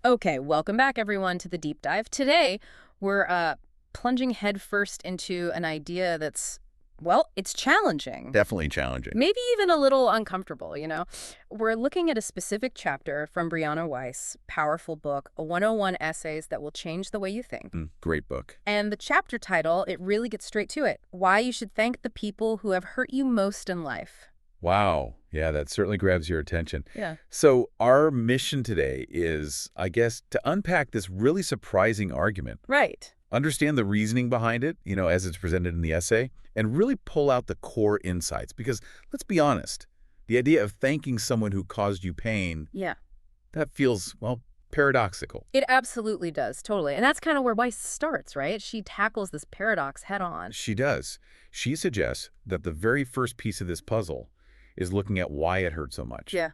Okay, welcome back everyone to the deep dive. Today, we're plunging headfirst into an idea that's, well, it's challenging. Definitely challenging. Maybe even a little uncomfortable. We're looking at a specific chapter from Brianna Wiest's powerful book, 101 Essays That Will Change the Way You Think. Great book. And the chapter title, it really gets straight to it. Why you should thank the people who have hurt you most in life. Wow. Yeah, that certainly grabs your attention. Yeah. So our mission today is, I guess, to unpack this really surprising argument, Right. understand the reasoning behind it, as it's presented in the essay, and really pull out the core insights. Because let's be honest, the idea of thanking someone who caused you pain, Yeah. that feels, well, paradoxical. It absolutely does, totally. And that's kind of where Weiss starts, right? She tackles this paradox head on. She does. She suggests that the very first piece of this puzzle is looking at why it hurt so much. Yeah.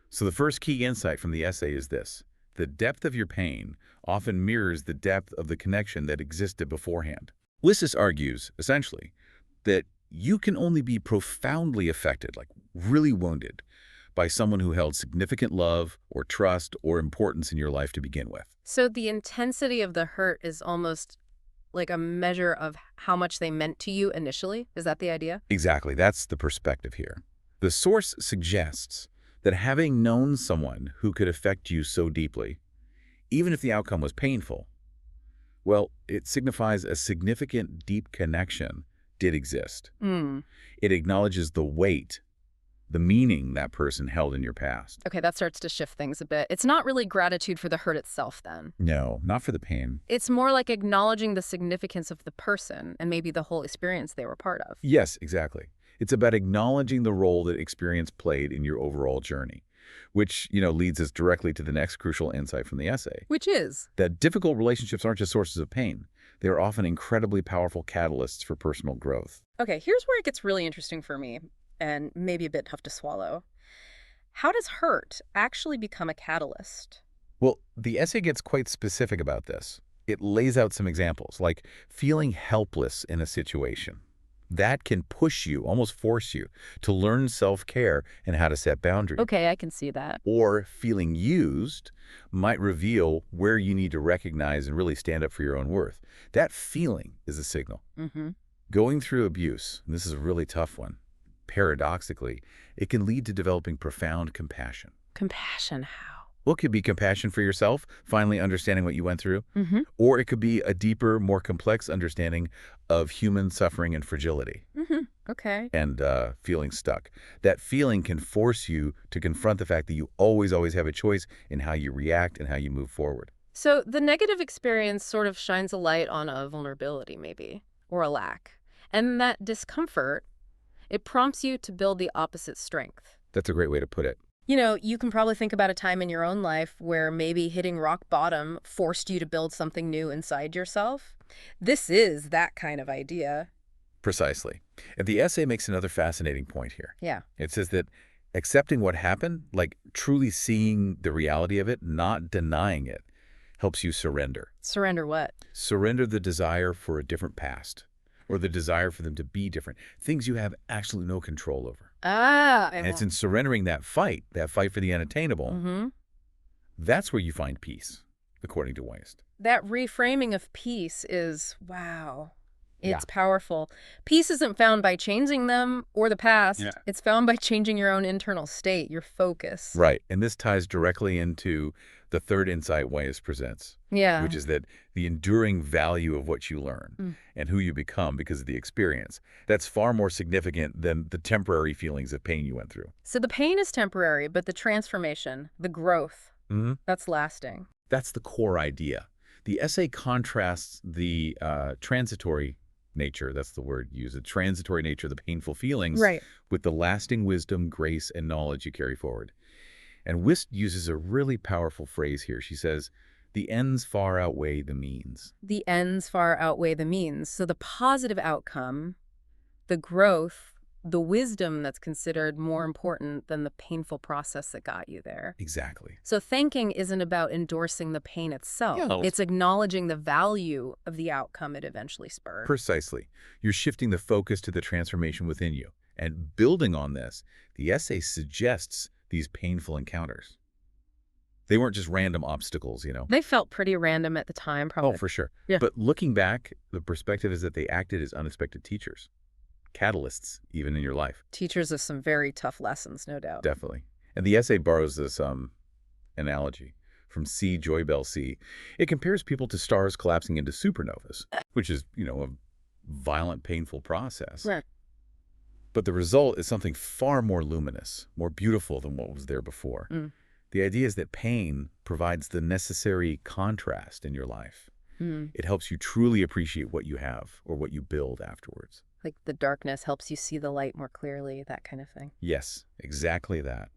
So the first key insight from the essay is this. The depth of your pain often mirrors the depth of the connection that existed beforehand. Wiest argues, essentially, that you can only be profoundly affected, like really wounded, by someone who held significant love or trust or importance in your life to begin with. So the intensity of the hurt is almost like a measure of how much they meant to you initially? Is that the idea? Exactly, that's the perspective here. The source suggests that having known someone who could affect you so deeply, even if the outcome was painful, well, it signifies a significant deep connection did exist. Hmm. It acknowledges the weight, the meaning that person held in your past. Okay, that starts to shift things a bit. It's not really gratitude for the hurt itself then. No, not for the pain. It's more like acknowledging the significance of the person and maybe the whole experience they were part of. Yes, exactly. It's about acknowledging the role that experience played in your overall journey, which, leads us directly to the next crucial insight from the essay. Which is? That difficult relationships aren't just sources of pain. They are often incredibly powerful catalysts for personal growth. Okay, here's where it gets really interesting for me and maybe a bit tough to swallow. How does hurt actually become a catalyst? Well, the essay gets quite specific about this. It lays out some examples, like feeling helpless in a situation. That can push you, almost force you, to learn self-care and how to set boundaries. Okay, I can see that. Or feeling used might reveal where you need to recognize and really stand up for your own worth. That feeling is a signal. Mm-hmm. Going through abuse, and this is a really tough one, paradoxically, it can lead to developing profound compassion. Compassion, how? Well, it could be compassion for yourself, finally understanding what you went through, Mm-hmm. or it could be a deeper, more complex understanding of human suffering and fragility Mm-hmm. Okay. and feeling stuck. That feeling can force you to confront the fact that you always have a choice in how you react and how you move forward. So the negative experience sort of shines a light on a vulnerability, maybe, or a lack. And that discomfort, it prompts you to build the opposite strength. That's a great way to put it. You can probably think about a time in your own life where maybe hitting rock bottom forced you to build something new inside yourself. This is that kind of idea. Precisely. And the essay makes another fascinating point here. Yeah. It says that accepting what happened, like truly seeing the reality of it, not denying it, helps you surrender. Surrender what? Surrender the desire for a different past or the desire for them to be different, things you have absolutely no control over. Ah. And it's in surrendering that fight for the unattainable, Mm-hmm. that's where you find peace, according to Wiest. That reframing of peace is, wow, Yeah. it's powerful. Peace isn't found by changing them or the past. Yeah. It's found by changing your own internal state, your focus. Right. And this ties directly into the third insight Wiest presents, Yeah. which is that the enduring value of what you learn Mm. and who you become because of the experience, that's far more significant than the temporary feelings of pain you went through. So the pain is temporary, but the transformation, the growth, that's lasting. That's the core idea. The essay contrasts the transitory nature, that's the word used, the transitory nature of the painful feelings, Right. with the lasting wisdom, grace, and knowledge you carry forward. And Wiest uses a really powerful phrase here. She says, the ends far outweigh the means. The ends far outweigh the means. So the positive outcome, the growth, the wisdom that's considered more important than the painful process that got you there. Exactly. So thanking isn't about endorsing the pain itself. Yeah. It's acknowledging the value of the outcome it eventually spurred. Precisely. You're shifting the focus to the transformation within you. And building on this, the essay suggests these painful encounters. They weren't just random obstacles. They felt pretty random at the time, Oh, probably. for sure. Yeah. But looking back, the perspective is that they acted as unexpected teachers, catalysts even in your life. Teachers of some very tough lessons, no doubt. Definitely. And the essay borrows this analogy from C. Joy Bell C. It compares people to stars collapsing into supernovas, which is a violent, painful process. Right. But the result is something far more luminous, more beautiful than what was there before. Mm. The idea is that pain provides the necessary contrast in your life. Mm. It helps you truly appreciate what you have or what you build afterwards. Like the darkness helps you see the light more clearly, that kind of thing. Yes, exactly that.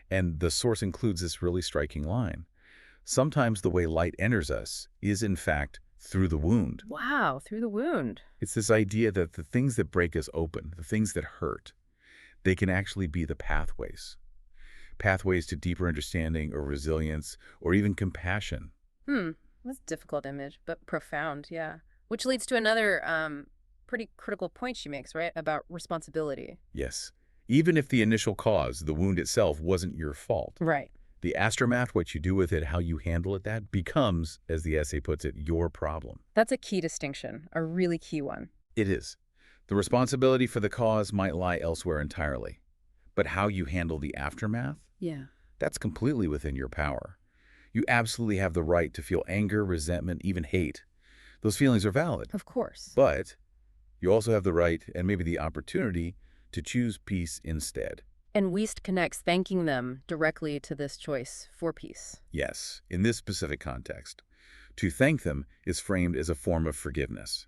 And the source includes this really striking line. Sometimes the way light enters us is, in fact, through the wound. Wow, through the wound. It's this idea that the things that break us open, the things that hurt, they can actually be the pathways. Pathways to deeper understanding or resilience or even compassion. That's a difficult image, but profound, yeah. Which leads to another pretty critical point she makes, right? About responsibility. Yes. Even if the initial cause, the wound itself, wasn't your fault. Right. The aftermath, what you do with it, how you handle it, that becomes, as the essay puts it, your problem. That's a key distinction, a really key one. It is. The responsibility for the cause might lie elsewhere entirely. But how you handle the aftermath? Yeah. That's completely within your power. You absolutely have the right to feel anger, resentment, even hate. Those feelings are valid. Of course. But you also have the right and maybe the opportunity to choose peace instead. And Wiest connects thanking them directly to this choice for peace. Yes, in this specific context. To thank them is framed as a form of forgiveness.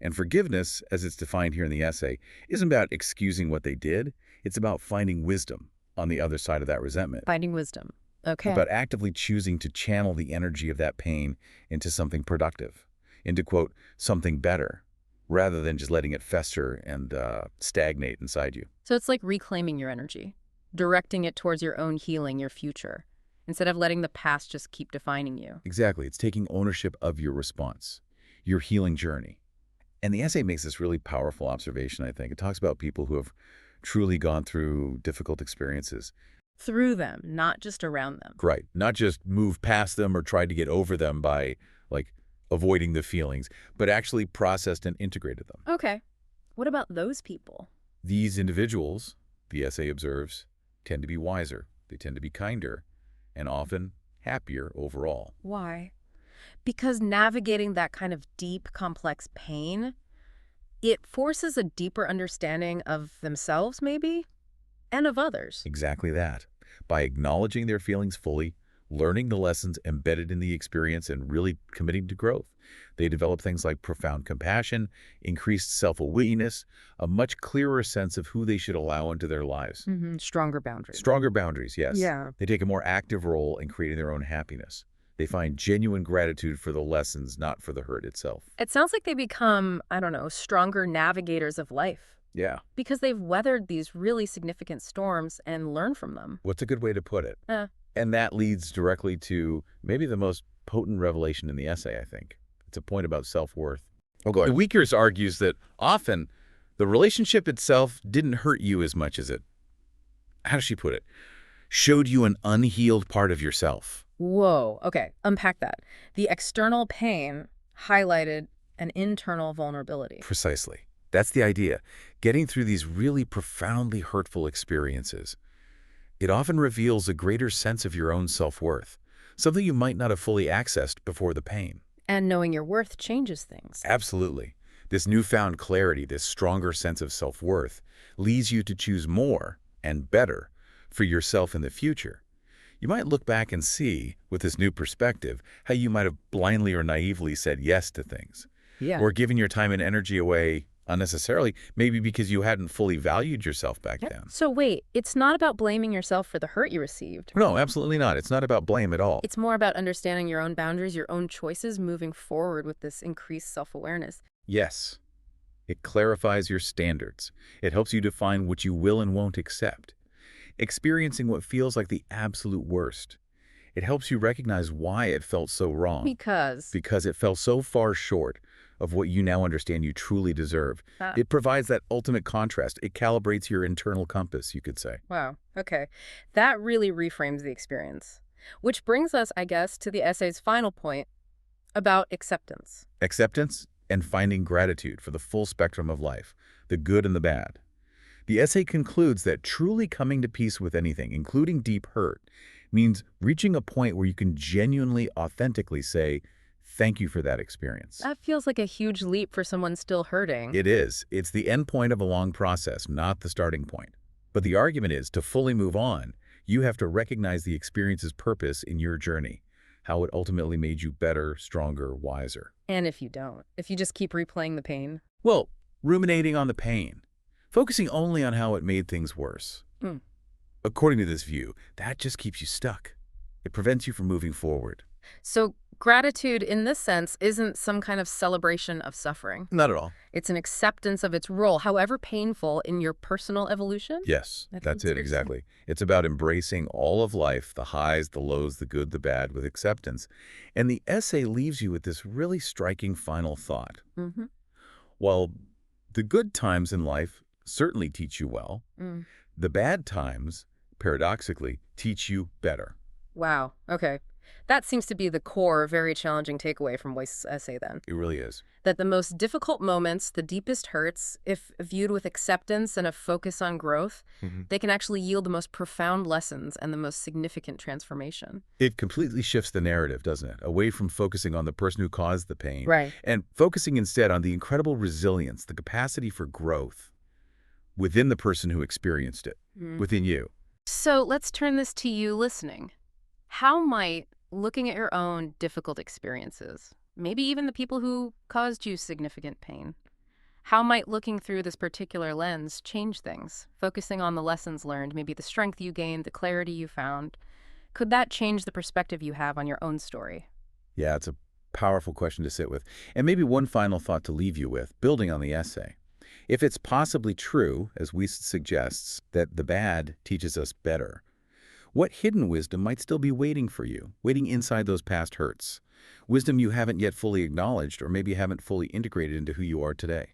And forgiveness, as it's defined here in the essay, isn't about excusing what they did. It's about finding wisdom on the other side of that resentment. Finding wisdom. Okay. About actively choosing to channel the energy of that pain into something productive, into, quote, something better, rather than just letting it fester and stagnate inside you. So it's like reclaiming your energy, directing it towards your own healing, your future, instead of letting the past just keep defining you. Exactly. It's taking ownership of your response, your healing journey. And the essay makes this really powerful observation, I think. It talks about people who have truly gone through difficult experiences. Through them, not just around them. Right. Not just move past them or try to get over them by, avoiding the feelings, but actually processed and integrated them. Okay. What about those people? These individuals, the essay observes, tend to be wiser. They tend to be kinder and often happier overall. Why? Because navigating that kind of deep, complex pain, it forces a deeper understanding of themselves, maybe, and of others. Exactly that. By acknowledging their feelings fully, learning the lessons embedded in the experience, and really committing to growth, they develop things like profound compassion, increased self-awareness, a much clearer sense of who they should allow into their lives. Stronger boundaries. Stronger boundaries, yes. Yeah. They take a more active role in creating their own happiness. They find genuine gratitude for the lessons, not for the hurt itself. It sounds like they become, I don't know, stronger navigators of life. Yeah. Because they've weathered these really significant storms and learned from them. What's a good way to put it? And that leads directly to maybe the most potent revelation in the essay, I think. It's a point about self-worth. Oh, go ahead. Wiest argues that often the relationship itself didn't hurt you as much as it, how does she put it, showed you an unhealed part of yourself. Whoa. Okay. Unpack that. The external pain highlighted an internal vulnerability. Precisely. That's the idea. Getting through these really profoundly hurtful experiences, it often reveals a greater sense of your own self-worth, something you might not have fully accessed before the pain. And knowing your worth changes things. Absolutely. This newfound clarity, this stronger sense of self-worth, leads you to choose more and better for yourself in the future. You might look back and see, with this new perspective, how you might have blindly or naively said yes to things. Yeah. Or given your time and energy away unnecessarily, maybe because you hadn't fully valued yourself back then. So wait, it's not about blaming yourself for the hurt you received. No, absolutely not. It's not about blame at all. It's more about understanding your own boundaries, your own choices, moving forward with this increased self-awareness. Yes. It clarifies your standards. It helps you define what you will and won't accept. Experiencing what feels like the absolute worst. It helps you recognize why it felt so wrong. Because it fell so far short of what you now understand you truly deserve. It provides that ultimate contrast. It calibrates your internal compass, you could say. Wow. Okay. That really reframes the experience. Which brings us, I guess, to the essay's final point about acceptance. Acceptance and finding gratitude for the full spectrum of life, the good and the bad. The essay concludes that truly coming to peace with anything, including deep hurt, means reaching a point where you can genuinely, authentically say, thank you for that experience. That feels like a huge leap for someone still hurting. It is. It's the end point of a long process, not the starting point. But the argument is, to fully move on, you have to recognize the experience's purpose in your journey, how it ultimately made you better, stronger, wiser. And if you don't, if you just keep replaying the pain. Well, ruminating on the pain, focusing only on how it made things worse. Mm. According to this view, that just keeps you stuck. It prevents you from moving forward. So gratitude in this sense isn't some kind of celebration of suffering. Not at all. It's an acceptance of its role, however painful, in your personal evolution. Yes, I think that's it's it, exactly. It's about embracing all of life, the highs, the lows, the good, the bad, with acceptance. And the essay leaves you with this really striking final thought. Mm-hmm. While the good times in life certainly teach you well, the bad times, paradoxically, teach you better. Wow. Okay. That seems to be the core, very challenging takeaway from Wiest's essay then. It really is. That the most difficult moments, the deepest hurts, if viewed with acceptance and a focus on growth, they can actually yield the most profound lessons and the most significant transformation. It completely shifts the narrative, doesn't it? Away from focusing on the person who caused the pain. Right. And focusing instead on the incredible resilience, the capacity for growth within the person who experienced it, within you. So let's turn this to you listening. How might looking at your own difficult experiences, maybe even the people who caused you significant pain, how might looking through this particular lens change things? Focusing on the lessons learned, maybe the strength you gained, the clarity you found. Could that change the perspective you have on your own story? Yeah, it's a powerful question to sit with. And maybe one final thought to leave you with, building on the essay. If it's possibly true, as Wiest suggests, that the bad teaches us better, what hidden wisdom might still be waiting for you, waiting inside those past hurts? Wisdom you haven't yet fully acknowledged or maybe haven't fully integrated into who you are today.